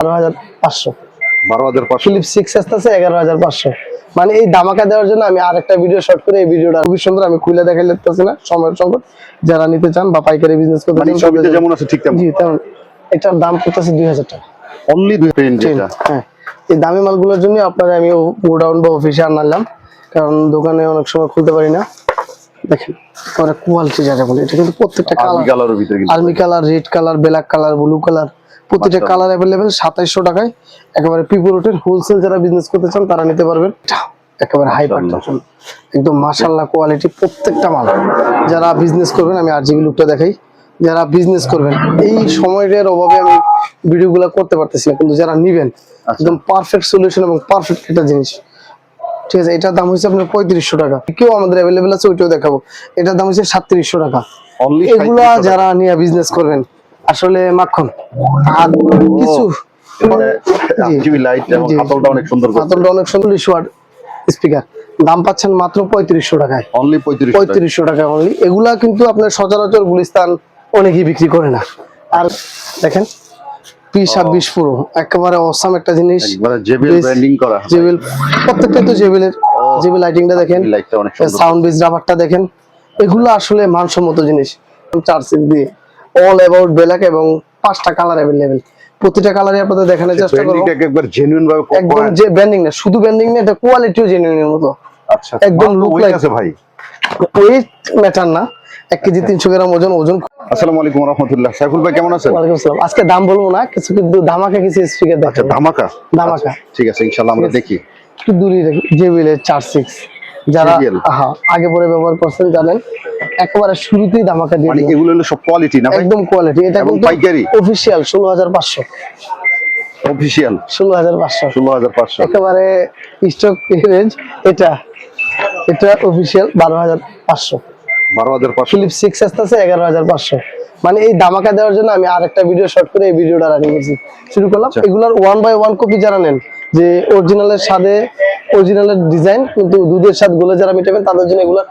12,500 12,500 Philips 6S আছে 11,500। মানে এই ধামাকা দেওয়ার জন্য আমি আরেকটা ভিডিও শর্ট করে এই ভিডিওটা খুবই সুন্দর আমি খুলে দেখাই লাগতেছি না, সময়ের সংকট। যারা নিতে চান বা পাইকারি বিজনেস করতে মানে চান ছবিতে যেমন আছে ঠিক তেমন। জি তেমন। এটার দাম পড়তেছে 2,000 টাকা অনলি 2 যেটা। হ্যাঁ, এই দামি মালগুলোর জন্য আপনারা আমি গোডাউন বা অফিসে আনলাম, কারণ দোকানে অনেক সময় খুলতে পারি না। দেখেন পরে কোয়ালিটি যেটা বলে, এটা কিন্তু প্রত্যেকটা কালারের ভিতরে কিন্তু army colour, red colour, black colour, blue colour, প্রত্যেকটা কালার अवेलेबल 2700 টাকায়। একেবারে পিপোরটের হোলসেল যারা বিজনেস করতে চান তারা নিতে পারবেন। একেবারে হাই পার্টেনশন একদম মাশাআল্লাহ কোয়ালিটি প্রত্যেকটা মাল। যারা বিজনেস করবেন আমি আরজিবি লুকটা দেখাই, যারা বিজনেস করবেন এই সময়ের অভাবে আমি ভিডিওগুলো করতে পারতেছি না, কিন্তু যারা নেবেন একদম পারফেক্ট সলিউশন এবং পারফেক্ট একটা জিনিস। ঠিক আছে, এটার দাম হচ্ছে আপনার 3500 টাকা। কেউ আমাদের अवेलेबल আছে ওইটাও দেখাবো। এটার দাম হচ্ছে 3700 টাকা। এগুলা যারা নিয়ে বিজনেস করবেন আসলে মাখন। আর কিছু আরজিবি লাইট এবং হাতলটা অনেক সুন্দর, হাতলটা অনেক সুন্দর, 40 ওয়াট স্পিকার। দাম পাচ্ছেন মাত্র 3500 টাকায়, অনলি 3500 টাকা অনলি। এগুলা কিন্তু আপনার সচরাচর গুলিস্তান অনেকেই বিক্রি করে না। আর দেখেন P26 প্রো একেবারে অসাম একটা জিনিস, একবারে জেবিএল ব্র্যান্ডিং করা। জেবিএল প্রত্যেকটা তো জেবিএল লাইটিংটা দেখেন, লাইটটা অনেক সুন্দর, সাউন্ড বেস রাবারটা দেখেন। এগুলো আসলে মানসম্মত জিনিস। 4 দিয়ে অল অ্যাবাউট ব্ল্যাক এবং 5টা কালার अवेलेबल। প্রতিটা কালারে আপনাদের দেখানোর চেষ্টা করব। ব্র্যান্ডিংটা একবার জেনুইন ভাবে একদম যে ব্র্যান্ডিং না, শুধু ব্র্যান্ডিং না, এটা কোয়ালিটিও জেনুইনের মতো। আচ্ছা, একদম লুক লাইক আছে ভাই। ওয়েট ম্যাটার না, 1 কেজি 300 গ্রাম ওজন। আসসালামু আলাইকুম ওয়া রাহমাতুল্লাহ। সাইফুল ভাই কেমন আছেন? ওয়ালাইকুম আসসালাম। আজকে দাম বলবো না, কিছু কিন্তু ধামাকা কিছু স্পিকার দেখাবো। আচ্ছা, ধামাকা। ঠিক আছে, ইনশাআল্লাহ আমরা দেখি। একটু দূরে রাখি। জেবিএল এর 46 যারা আগে পরে ব্যবহার করছেন জানেন, একেবারে শুরুতেই ধামাকা দিয়ে মানে এগুলো হলো সব কোয়ালিটি না ভাই? একদম কোয়ালিটি। এটা কিন্তু পাইকারি অফিশিয়াল 16500, অফিশিয়াল 16500 একেবারে স্টক রেঞ্জ। এটা অফিশিয়াল 12500, 12500 ফিলিপস 6S আছে 11500। মানে এই ধামাকা দেওয়ার জন্য আমি আরেকটা ভিডিও শর্ট করে এই ভিডিওটা রানিং করছি, শুরু করলাম। এগুলার 1 বাই 1 কপি যারা নেন, যে অরিজিনালের স্বাদে অরিজিনালের ডিজাইন কিন্তু দুধের স্বাদ গুলো যারা মিটাবেন তাদের জন্য এগুলো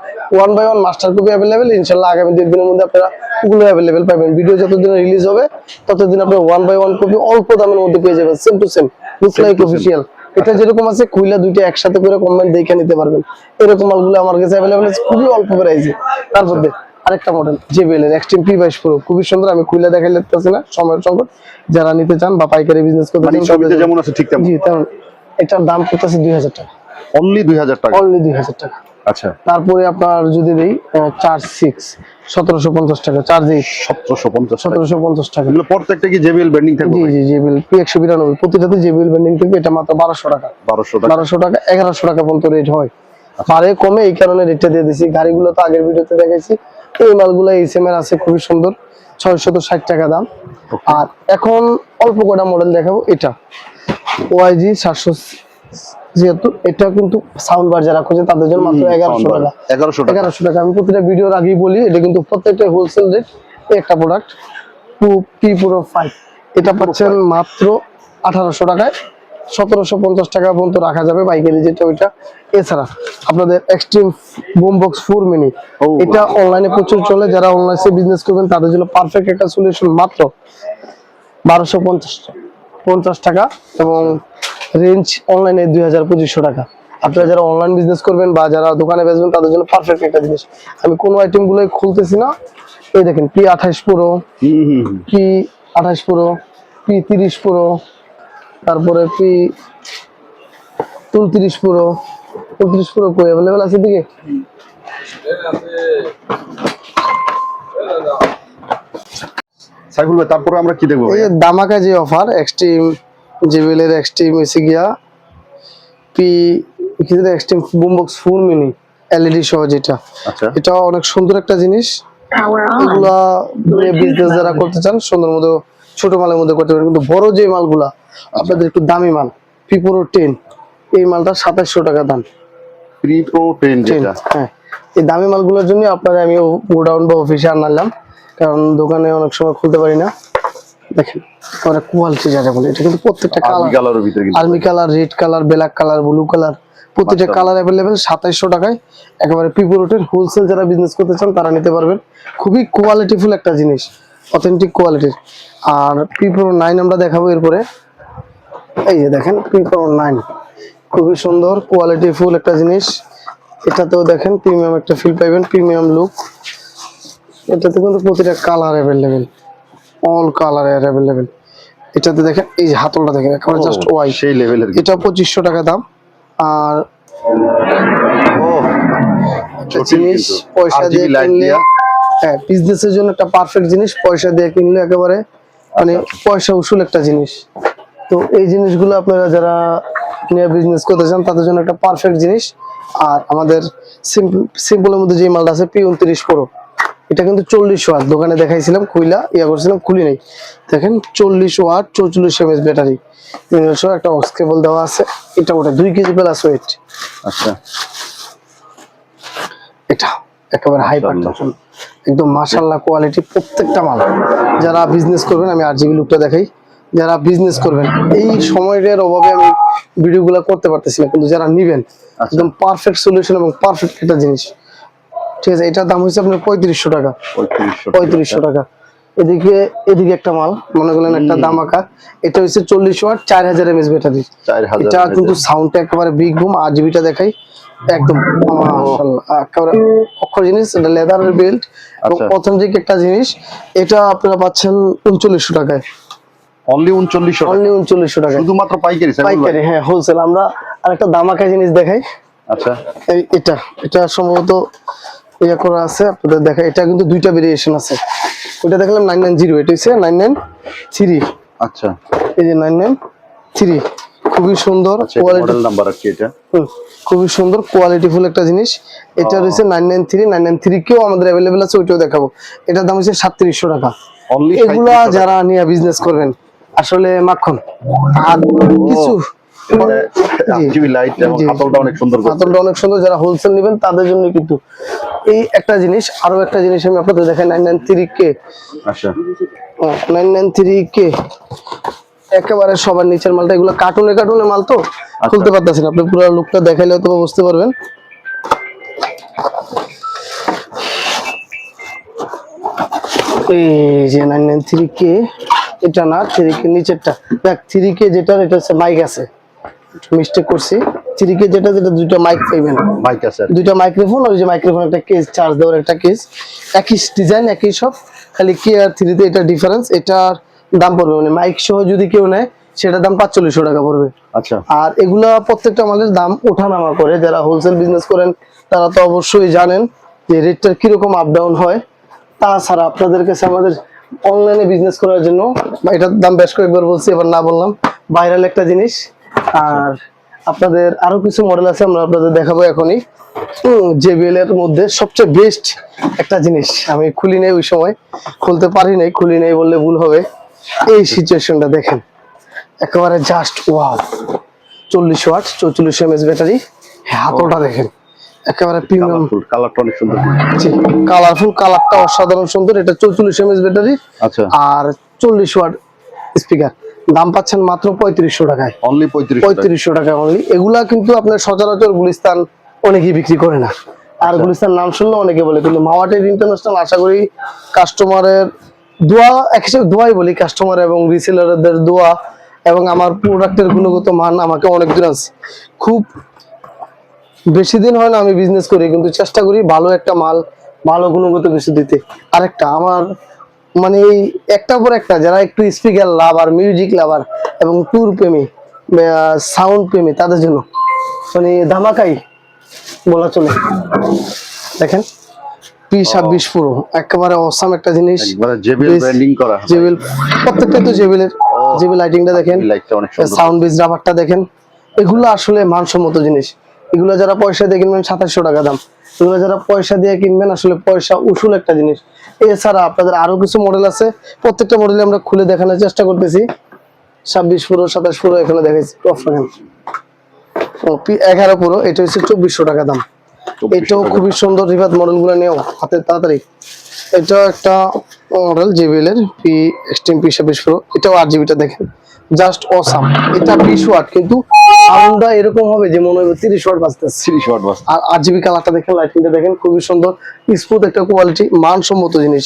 1 বাই 1 মাস্টার কপি अवेलेबल। ইনশাআল্লাহ আগামী 2 দিনের মধ্যে আপনারা ওগুলো अवेलेबल পাবেন। ভিডিও যতদিন রিলিজ হবে ততদিন আপনারা 1 বাই 1 কপি অল্প দামের মধ্যে পেয়ে যাবেন, same to same look like official. এটা যেরকম আছে খুইলা দুইটা একসাথে করে কমেন্ট দেখে নিতে পারবেন। এরকম মালগুলো আমার কাছে अवेलेबल আছে খুবই অল্প প্রাইসে। তার মধ্যে আরেকটা মডেল জেবিএল এর এক্সট্রিম P22 প্রো খুবই সুন্দর, আমি খুলে দেখাই লাগতেছি না, সময়ের সংকট। যারা নিতে চান বা পাইকারি বিজনেস করতে চান ছবিতে যেমন আছে ঠিক তেমন। জি তেমন। এটার দাম পড়তেছে 2000 টাকা অনলি 2000 টাকা। অনলি 2000 টাকা। আচ্ছা, তারপরে আপনার যদি দেই 46 1750 টাকা। 4G 1750 টাকা। এগুলো প্রত্যেকটা কি জেবিএল ব্র্যান্ডিং থাকবে? জি জি জেবিএল P192 প্রতিটাতে জেবিএল ব্র্যান্ডিং থাকবে। এটা মাত্র 1200 টাকা 1200 টাকা 1100 টাকা পর্যন্ত রেট হয়। পারে কমে, এই কারণে রেটটা দিয়ে দিছি। গাড়িগুলো তো আগের ভিডিওতে দেখাইছি। এই মালগুলো এইচএম এর আছে খুবই সুন্দর, 660 টাকা দাম। আর এখন অল্প কটা মডেল দেখাবো। এটা YG 776, এটা কিন্তু সাউন্ড বার যারা খোঁজে তাদের জন্য মাত্র 1100 টাকা। আমি প্রতিটা ভিডিওর আগেই বলি এটা কিন্তু প্রত্যেকটা হোলসেল রেট। একটা প্রোডাক্ট P Pro 5 এটা পাচ্ছেন মাত্র 1800 টাকায়। 1750 টাকা পর্যন্ত রাখা যাবে পাইকারি যেটা ওইটা। এছাড়া আপনাদের এক্সট্রিম বুম বক্স 4 মিনি, এটা অনলাইনে প্রচুর চলে। যারা অনলাইনে বিজনেস করবেন তাদের জন্য পারফেক্ট একটা সলিউশন, মাত্র 1250 টাকা এবং রেঞ্জ অনলাইনে 2500 টাকা। আপনারা যারা অনলাইন বিজনেস করবেন বা যারা দোকানে বেচবেন তাদের জন্য পারফেক্ট একটা জিনিস। আমি কোনো আইটেম গুলোই খুলতেছি না। এই দেখেন P28 pro, P28 pro, P30 pro, তারপরে P29 প্রো। 29 প্রো কই अवेलेबल আছে দিকে? সাইফুল ভাই তারপরে আমরা কি দেখব? এই দামাকা যে অফার এক্সট্রিম জেবিএল এর এক্সট্রিম এসে গিয়া extreme boom box 4 mini LED সহ যেটা। আচ্ছা, এটা অনেক সুন্দর একটা জিনিস। এগুলা বিজনেস যারা করতে চান সুন্দর মতো ছোট মালের মধ্যে করতে পারেন, কিন্তু বড় যে মালগুলা আপনাদের একটু দামি মাল P Pro 10, এই মালটা 2700 টাকা দাম। P Pro 10 যেটা, হ্যাঁ, এই দামি মালগুলোর জন্য আপনারা আমি গোডাউন বা অফিসে আনলাম, কারণ দোকানে অনেক সময় খুলতে পারি না। দেখেন পরে কোয়ালিটি যেটা বলে, এটা কিন্তু প্রত্যেকটা কালারের ভিতরে কিন্তু army colour, red colour, black colour, blue colour, প্রতিটা কালার अवेलेबल 2700 টাকায়। একেবারে পিপোরটের হোলসেল যারা বিজনেস করতে চান তারা নিতে পারবেন। খুবই কোয়ালিটিফুল একটা জিনিস, অথেন্টিক কোয়ালিটির। আর P Pro 9 আমরা দেখাবো এরপরে। এই যে দেখেন পিপল 9 খুবই সুন্দর কোয়ালিটি ফুল একটা জিনিস। এটাতেও দেখেন প্রিমিয়াম একটা ফিল পাইবেন, প্রিমিয়াম লুক। এটাতে কিন্তু প্রতিটা colour available, all colour available. এটাতে দেখেন এই যে হাতলটা দেখেন একেবারে জাস্ট ওয়াই, সেই লেভেলের। এটা 2500 টাকা দাম। আর ও একটা জিনিস পয়সা দিয়ে কিনলে, হ্যাঁ বিজনেসের জন্য একটা পারফেক্ট জিনিস, পয়সা দিয়ে কিনলে একেবারে মানে পয়সা উসুল একটা জিনিস। তো এই জিনিসগুলো আপনারা যারা নিয়ে বিজনেস করতে চান তাদের জন্য একটা পারফেক্ট জিনিস। আর আমাদের সিম্পলের মধ্যে যে মালটা আছে P29 Pro, এটা কিন্তু 40 ওয়াট, দোকানে দেখাইছিলাম খুইলা ইয়া করছিলাম, খুলি নাই। দেখেন 40 ওয়াট 44 mAh ব্যাটারি, একটা অক্স কেবল দেওয়া আছে। এটা ওটা 2 কেজি প্লাস ওয়েট। আচ্ছা, এটা একেবারে হাই পার্টেনশন, একদম মাশাআল্লাহ কোয়ালিটি প্রত্যেকটা মাল। যারা বিজনেস করবেন, আমি RGB লুকটা দেখাই, যারা বিজনেস করবেন এই সময়টার অভাবে আমি ভিডিওগুলো করতে পারতেছি না, কিন্তু যারা নিবেন একদম পারফেক্ট সলিউশন এবং পারফেক্ট একটা জিনিস। ঠিক আছে, এটার দাম হচ্ছে আপনার 3500 টাকা। 3500 টাকা। এদিকে এদিকে একটা মাল মনে করলেন একটা দামাকা, এটা হচ্ছে 40 ওয়াট 4000 mAh ব্যাটারি। এটা কিন্তু সাউন্ডটা একেবারে বিগ বুম। RGBটা দেখাই, একদম মাশাআল্লাহ একেবারে অক্ষর জিনিস। এটা লেদারের বেল্ট এবং অথেন্টিক একটা জিনিস। এটা আপনারা পাচ্ছেন 3900 টাকায়। অনলি 3900 টাকা, অনলি 3900 টাকা শুধুমাত্র পাইকারি। পাইকারি, হ্যাঁ হোলসেল। আমরা আরেকটা দামাকা জিনিস দেখাই। আচ্ছা, এই এটা সম্ভবত ইয়া করা আছে আপনাদের দেখা। এটা কিন্তু দুইটা ভেরিয়েশন আছে, ওইটা দেখলাম 990, এটা হচ্ছে 993। আচ্ছা, এই যে 993 খুবই সুন্দর কোয়ালিটি, মডেল নাম্বার আর কি এটা। খুবই সুন্দর কোয়ালিটিফুল একটা জিনিস। এটা রয়েছে 993, 993 কেও আমাদের অ্যাভেলেবেল আছে, ওইটাও দেখাবো। এটার দাম হচ্ছে 3700 টাকা। এগুলা যারা নিয়ে বিজনেস করবেন আসলে মাখন। আর কিছু RGB লাইট এবং হাতলটা অনেক সুন্দর, হাতলটা অনেক সুন্দর। যারা হোলসেল নেবেন তাদের জন্য কিন্তু এই একটা জিনিস। আরো একটা জিনিস আমি আপনাদের দেখাই, 993K। আচ্ছা, 993K একেবারে সবার নিচের মালটা। এগুলো কার্টুনে কার্টুনে মাল তো খুলতে পারতেছেন, আপনি পুরো লুকটা দেখাইলে তো বুঝতে পারবেন। এই যে 993K, এটা না 3K নিচেরটা দেখ, 3K যেটা এটা হচ্ছে মাইক আছে, মিস্টেক করছি। 3K যেটা দুইটা মাইক পাইবেন, মাইক আছে, দুইটা মাইক্রোফোন, ওই যে মাইক্রোফোন একটা কেস, চার্জ দেওয়ার একটা কেস, একই ডিজাইন একই সব, খালি K আর 3 তে এটা ডিফারেন্স। এটার দাম পড়বে মানে মাইক সহ যদি কেউ নেয় সেটার দাম 4500 টাকা পড়বে। আচ্ছা, আর এগুলা প্রত্যেকটা মালের দাম ওঠানামা করে। যারা হোলসেল বিজনেস করেন তারা তো অবশ্যই জানেন যে রেটটার কিরকম আপ ডাউন হয়। তাছাড়া আপনাদের কাছে আমাদের অনলাইনে বিজনেস করার জন্য এটার দাম বেশ কয়েকবার বলছি, এবার না বললাম, ভাইরাল একটা জিনিস। আর আপনাদের আরো কিছু মডেল আছে, আমরা আপনাদের দেখাবো এখনই। JBL এর মধ্যে সবচেয়ে বেস্ট একটা জিনিস, আমি খুলি নাই, ওই সময় খুলতে পারি নাই, খুলি নাই বললে ভুল হবে। এই সিচুয়েশনটা দেখেন, একেবারে just wow. 40 watt 44 mAh battery, হাতলটা দেখেন একেবারে প্রিমিয়াম, কালারটা অনেক সুন্দর, কালারফুল, কালারটা অসাধারণ সুন্দর। এটা 44 mAh ব্যাটারি। আচ্ছা, আর 40 ওয়াট স্পিকার। দাম পাচ্ছেন মাত্র 3500 টাকায়। অনলি 3500 টাকা অনলি। এগুলা কিন্তু আপনার সচরাচর গুলিস্তান অনেকেই বিক্রি করে না। আর গুলিস্তান নাম শুনলে অনেকে বলে, কিন্তু মাওয়াটের ইন্টারন্যাশনাল আশা করি কাস্টমারের দোয়া, এক হিসেবে দোয়াই বলি, কাস্টমার এবং রিসেলারদের দোয়া এবং আমার প্রোডাক্টের গুণগত মান আমাকে অনেক দূর আছে। খুব বেশি দিন হয় না আমি বিজনেস করি, কিন্তু চেষ্টা করি ভালো একটা মাল, ভালো গুণগত কিছু দিতে। আরেকটা আমার মানে এই একটার পর একটা, যারা একটু স্পিকার লাভার, মিউজিক লাভার এবং ট্যুর প্রেমী, সাউন্ড প্রেমী, তাদের জন্য মানে ধামাকাই বলা চলে। দেখেন P26 Pro একেবারে অসাম একটা জিনিস। JBL ব্র্যান্ডিং করা, JBL প্রত্যেকটা তো JBL এর। JBL লাইটিংটা দেখেন, লাইটটা অনেক সুন্দর, সাউন্ড বেস রাবারটা দেখেন। এগুলো আসলে মানসম্মত জিনিস। এগুলো যারা পয়সা দিয়ে কিনবেন 2700 টাকা দাম। এগুলো যারা পয়সা দিয়ে কিনবেন আসলে পয়সা উসুল একটা জিনিস। এছাড়া আপনাদের আরো কিছু মডেল আছে, প্রত্যেকটা মডেলে আমরা খুলে দেখানোর চেষ্টা করতেছি। 26 Pro 27 Pro এখানে দেখাইছি। P11 Pro, এটা হচ্ছে 2400 টাকা দাম। এটাও খুবই সুন্দর। রিভাত মডেলগুলো নিও হাতে তাড়াতাড়ি। এটা একটা মডেল JBL এর Extreme P26 Pro, এটাও RGBটা দেখেন জাস্ট অসাম। এটা 20 ওয়াট, কিন্তু সাউন্ডটা এরকম হবে যে মনে হবে 30 ওয়াট বাজতেছে। 30 ওয়াট বাস। আর RGB কালারটা দেখেন, লাইটিংটা দেখেন, খুবই সুন্দর, স্মুথ একটা কোয়ালিটি, মানসম্মত জিনিস।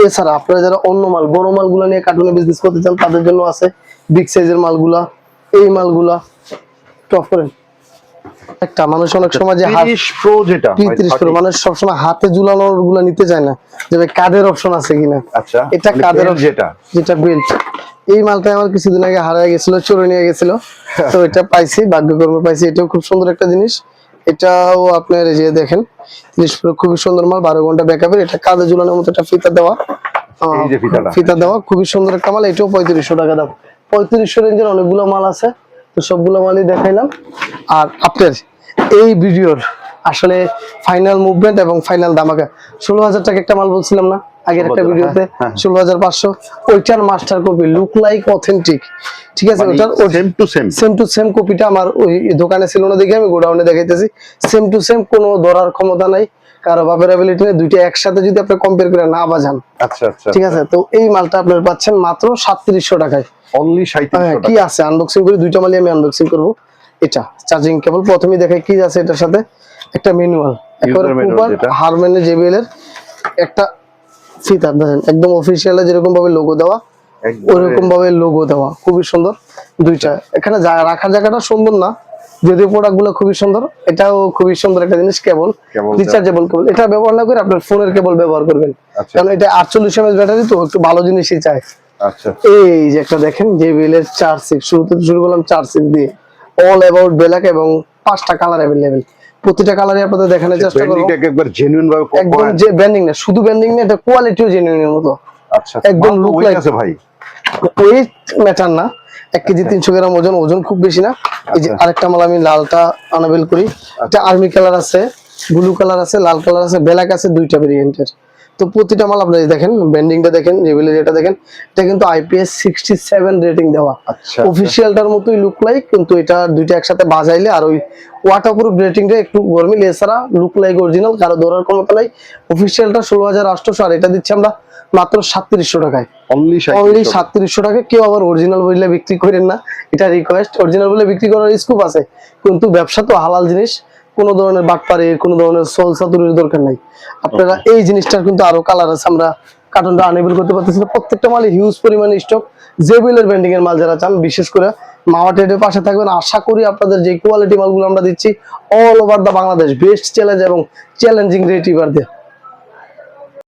এছাড়া আপনারা যারা অন্য মাল, বড় মালগুলো নিয়ে কার্টুনে বিজনেস করতে চান তাদের জন্য আছে বিগ সাইজের মালগুলা। এই মালগুলা টপ করেন একটা মানুষ অনেক সময় যে হাত 30 প্রো যেটা P30 Pro মানুষ সবসময় হাতে ঝুলানোর গুলা নিতে চায় না, যে ভাই কাদের অপশন আছে কিনা। আচ্ছা এটা মানে কাদের belt যেটা যেটা বেল্ট, এই মালটা আমার কিছুদিন আগে হারায় গেছিল, চোরে নিয়ে গেছিল, তো এটা পাইছি, ভাগ্যকর্মে পাইছি। এটাও খুব সুন্দর একটা জিনিস। এটাও আপনার এই যে দেখেন 30 Pro খুবই সুন্দর মাল, 12 ঘন্টা ব্যাকআপের। এটা কাঁধে ঝুলানোর মতো একটা ফিতা দেওয়া, এই যে ফিতাটা ফিতা দেওয়া, খুবই সুন্দর একটা মাল। এটাও 3500 টাকা দাম। 3500 রেঞ্জের অনেকগুলো মাল আছে, তো সবগুলো মালই দেখাইলাম। আর আপনার এই ভিডিওর আসলে ফাইনাল মুভমেন্ট এবং ফাইনাল ধামাকা 16,000 টাকা একটা মাল বলছিলাম না আগের একটা 16,000, ভিডিওতে, হ্যাঁ। 16,500। ওইটার master copy, look like authentic, ঠিক আছে। ওটার same to same same to same কপিটা আমার ওই দোকানে ছিল না দেখে আমি গোডাউনে দেখাইতেছি। সেম টু সেম, কোনো ধরার ক্ষমতা নাই, কারো বাপের অ্যাবিলিটি নেই। দুইটা একসাথে যদি আপনি কম্পেয়ার করে না বাজান, আচ্ছা আচ্ছা ঠিক আছে। তো এই মালটা আপনার পাচ্ছেন মাত্র 3700 টাকায়। অনলি 3700 কি টাকা। আছে আনবক্সিং করি, দুইটা মালই আমি আনবক্সিং করব। এটা চার্জিং কেবল, প্রথমেই দেখাই কি আছে এটার সাথে। একটা ম্যানুয়াল, একেবারে manual কুপার যেটা। হারম্যানের জেবিএল এর একটা ফিতা, দেখেন একদম অফিসিয়াল যেরকম ভাবে লোগো দেওয়া, একবারে ওইরকম ভাবে লোগো দেওয়া, খুবই সুন্দর। দুইটা এখানে রাখার জায়গাটা সুন্দর না, যদিও প্রোডাক্ট গুলো খুবই সুন্দর। এটাও খুবই সুন্দর একটা জিনিস, কেবল কেবল রিচার্জেবল কেবল। এটা ব্যবহার না করে আপনার ফোনের কেবল ব্যবহার করবেন, আচ্ছা। কারণ এটা 48 mAh ব্যাটারি, তো একটু ভালো জিনিসই চাই। আচ্ছা এই যে একটা দেখেন JBL এর 4.6, শুরুতে শুরু করলাম 4.6 দিয়ে, অল অ্যাবাউট ব্ল্যাক এবং 5টা কালার अवेलेबल। প্রতিটা কালারই আপনাদের দেখানোর চেষ্টা করব। ব্র্যান্ডিংটা একবার জেনুইন ভাবে একদম যে ব্র্যান্ডিং না, শুধু ব্র্যান্ডিং না, এটা কোয়ালিটিও জেনুইন এর মতো। আচ্ছা একদম look look like like- আছে ভাই। ওয়েট ম্যাটার না, 1 কেজি 300 গ্রাম ওজন, ওজন খুব বেশি না। এই যে আচ্ছা। আরেকটা মাল আমি লালটা আনাবেল করি, এটা আর্মি কালার আছে, ব্লু কালার আছে, লাল কালার আছে, ব্ল্যাক আছে, দুইটা ভেরিয়েন্টের। তো প্রতিটা মাল আপনারা দেখেন, ব্যান্ডিংটা দেখেন, JBL যেটা দেখেন, এটা কিন্তু IPS 67 রেটিং দেওয়া। আচ্ছা অফিসিয়ালটার মতোই লুক লাইক, কিন্তু এটা দুইটা একসাথে বাজাইলে আর ওই ওয়াটারপ্রুফ রেটিংটা একটু গরমিল, এছাড়া লুক লাইক অরিজিনাল, কারো ধরার ক্ষমতা নাই। অফিসিয়ালটা 16,800, আর এটা দিচ্ছে আমরা মাত্র 3700 টাকায়। অনলি অনলি 3700 টাকা। কেউ আবার অরিজিনাল বলে বিক্রি করেন না, এটা রিকোয়েস্ট। অরিজিনাল বলে বিক্রি করার স্কোপ আছে, কিন্তু ব্যবসা তো হালাল জিনিস, কোনো ধরনের বাটপারি, কোনো ধরনের সলসাতুরির দরকার নাই। আপনারা এই জিনিসটার কিন্তু আরো কালার আছে, আমরা কার্টনটা আনেবল করতে পারতেছি না। প্রত্যেকটা মালে হিউজ পরিমাণে স্টক। JBL এর ব্র্যান্ডিং এর মাল যারা চান, বিশেষ করে মাওয়া ট্রেডের পাশে থাকবেন। আশা করি আপনাদের যে কোয়ালিটি মালগুলো আমরা দিচ্ছি all over the Bangladesh best challenge এবং চ্যালেঞ্জিং রেট এবার দিয়ে